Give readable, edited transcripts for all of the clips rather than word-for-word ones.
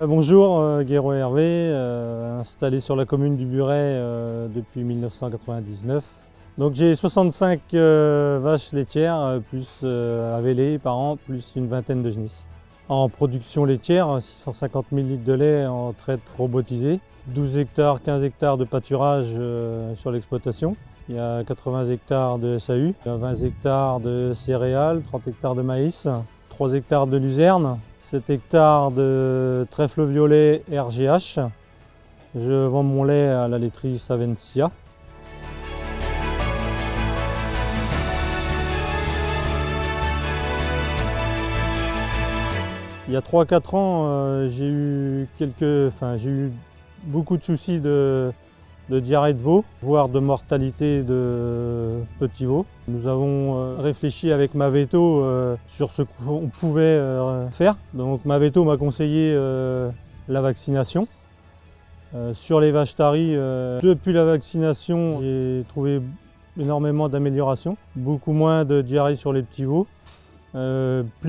Bonjour, Guéraud Hervé, installé sur la commune du Buret depuis 1999. Donc j'ai 65 vaches laitières, plus à vélé par an, plus une vingtaine de genisses. En production laitière, 650 000 litres de lait en traite robotisée, 12 hectares, 15 hectares de pâturage sur l'exploitation. Il y a 80 hectares de SAU, 20 hectares de céréales, 30 hectares de maïs, 3 hectares de luzerne, 7 hectares de trèfle violet RGH. Je vends mon lait à la laiterie Savencia. Il y a 3-4 ans, j'ai eu beaucoup de soucis de diarrhée de veau, voire de mortalité de petits veaux. Nous avons réfléchi avec Maveto sur ce qu'on pouvait faire. Donc Maveto m'a conseillé la vaccination. Sur les vaches taries, depuis la vaccination, j'ai trouvé énormément d'améliorations. Beaucoup moins de diarrhée sur les petits veaux, plus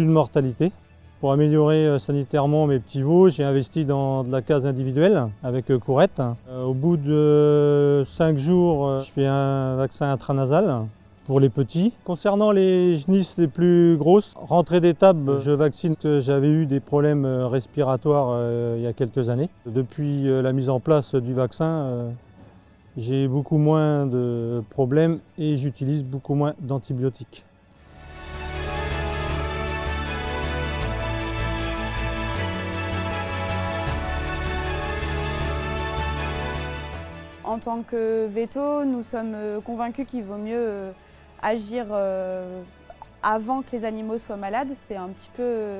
de mortalité. Pour améliorer sanitairement mes petits veaux, j'ai investi dans de la case individuelle avec courette. Au bout de 5 jours, je fais un vaccin intranasal pour les petits. Concernant les genisses les plus grosses, rentrée d'étape, je vaccine. J'avais eu des problèmes respiratoires il y a quelques années. Depuis la mise en place du vaccin, j'ai beaucoup moins de problèmes et j'utilise beaucoup moins d'antibiotiques. En tant que veto, nous sommes convaincus qu'il vaut mieux agir avant que les animaux soient malades. C'est un petit peu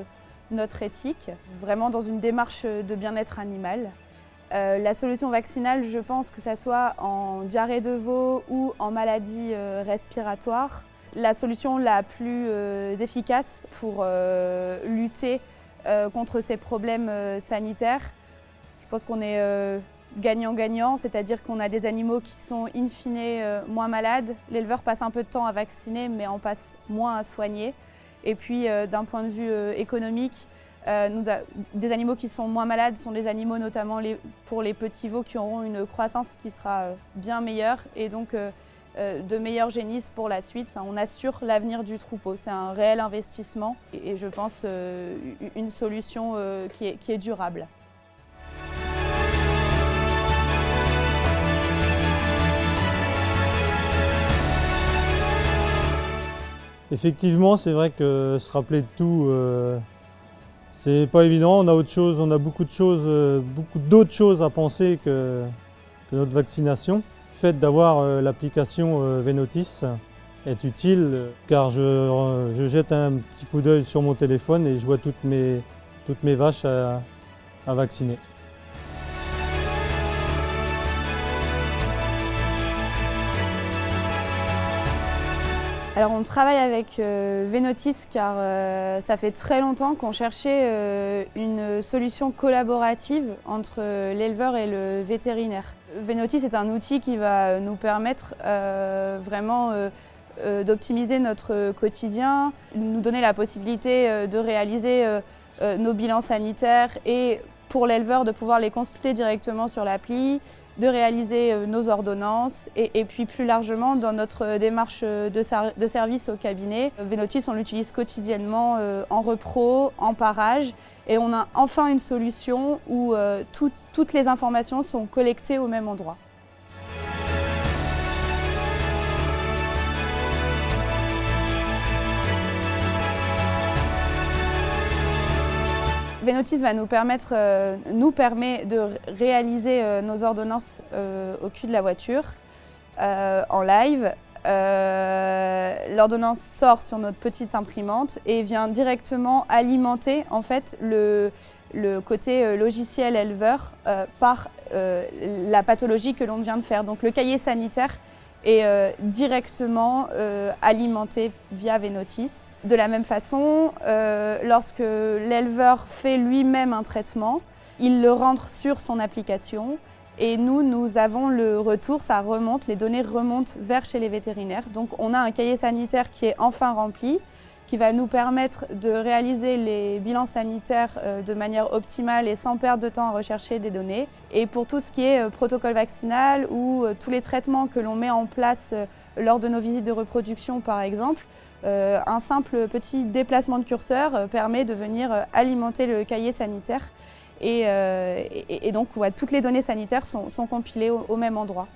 notre éthique, vraiment dans une démarche de bien-être animal. La solution vaccinale, je pense que ça soit en diarrhée de veau ou en maladie respiratoire, la solution la plus efficace pour lutter contre ces problèmes sanitaires. Je pense qu'on est gagnant-gagnant, c'est-à-dire qu'on a des animaux qui sont in fine moins malades. L'éleveur passe un peu de temps à vacciner, mais en passe moins à soigner. Et puis d'un point de vue économique, des animaux qui sont moins malades sont des animaux notamment pour les petits veaux qui auront une croissance qui sera bien meilleure et donc de meilleures génisses pour la suite. Enfin, on assure l'avenir du troupeau. C'est un réel investissement et je pense une solution qui est durable. Effectivement, c'est vrai que se rappeler de tout, c'est pas évident. On a beaucoup d'autres choses à penser que notre vaccination. Le fait d'avoir l'application Venotis est utile car je jette un petit coup d'œil sur mon téléphone et je vois toutes mes vaches à vacciner. Alors on travaille avec Venotis car ça fait très longtemps qu'on cherchait une solution collaborative entre l'éleveur et le vétérinaire. Venotis est un outil qui va nous permettre vraiment d'optimiser notre quotidien, nous donner la possibilité de réaliser nos bilans sanitaires et pour l'éleveur de pouvoir les consulter directement sur l'appli, de réaliser nos ordonnances et puis plus largement dans notre démarche de service au cabinet. Venotis, on l'utilise quotidiennement en repro, en parage et on a enfin une solution où toutes les informations sont collectées au même endroit. Venotis va nous permet de réaliser nos ordonnances au cul de la voiture, en live. L'ordonnance sort sur notre petite imprimante et vient directement alimenter en fait, le côté logiciel éleveur par la pathologie que l'on vient de faire. Donc le cahier sanitaire est directement alimenté via Venotis. De la même façon, lorsque l'éleveur fait lui-même un traitement, il le rentre sur son application et nous avons le retour, ça remonte, les données remontent vers chez les vétérinaires. Donc on a un cahier sanitaire qui est enfin rempli, qui va nous permettre de réaliser les bilans sanitaires de manière optimale et sans perdre de temps à rechercher des données. Et pour tout ce qui est protocole vaccinal ou tous les traitements que l'on met en place lors de nos visites de reproduction par exemple, un simple petit déplacement de curseur permet de venir alimenter le cahier sanitaire et donc toutes les données sanitaires sont compilées au même endroit.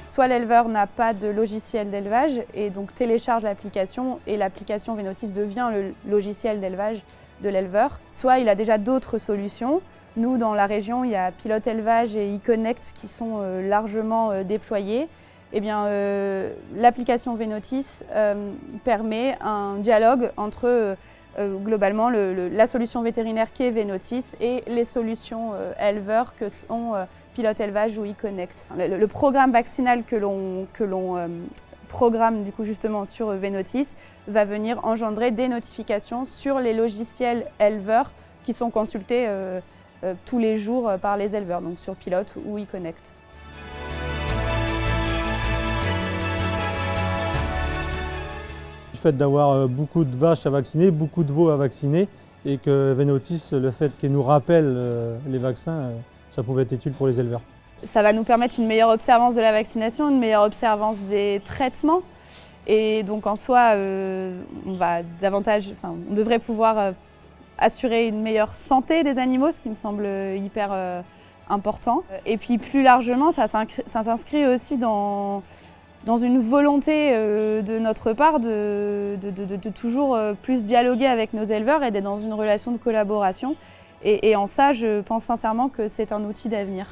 Soit l'éleveur n'a pas de logiciel d'élevage et donc télécharge l'application et l'application Vénotis devient le logiciel d'élevage de l'éleveur, soit il a déjà d'autres solutions. Nous, dans la région, il y a Pilote Élevage et eConnect qui sont largement déployés. Eh bien, l'application Vénotis permet un dialogue entre globalement la solution vétérinaire qui est Vénotis et les solutions éleveurs que sont Pilote Élevage ou eConnect. Le programme vaccinal que l'on programme du coup justement sur Vénotis va venir engendrer des notifications sur les logiciels éleveurs qui sont consultés tous les jours par les éleveurs, donc sur Pilote ou eConnect. Le fait d'avoir beaucoup de vaches à vacciner, beaucoup de veaux à vacciner et que Vénotis, le fait qu'il nous rappelle les vaccins, ça pouvait être utile pour les éleveurs. Ça va nous permettre une meilleure observance de la vaccination, une meilleure observance des traitements. Et donc en soi, on devrait pouvoir assurer une meilleure santé des animaux, ce qui me semble hyper important. Et puis plus largement, ça s'inscrit aussi dans une volonté de notre part de toujours plus dialoguer avec nos éleveurs et d'être dans une relation de collaboration. Et en ça, je pense sincèrement que c'est un outil d'avenir.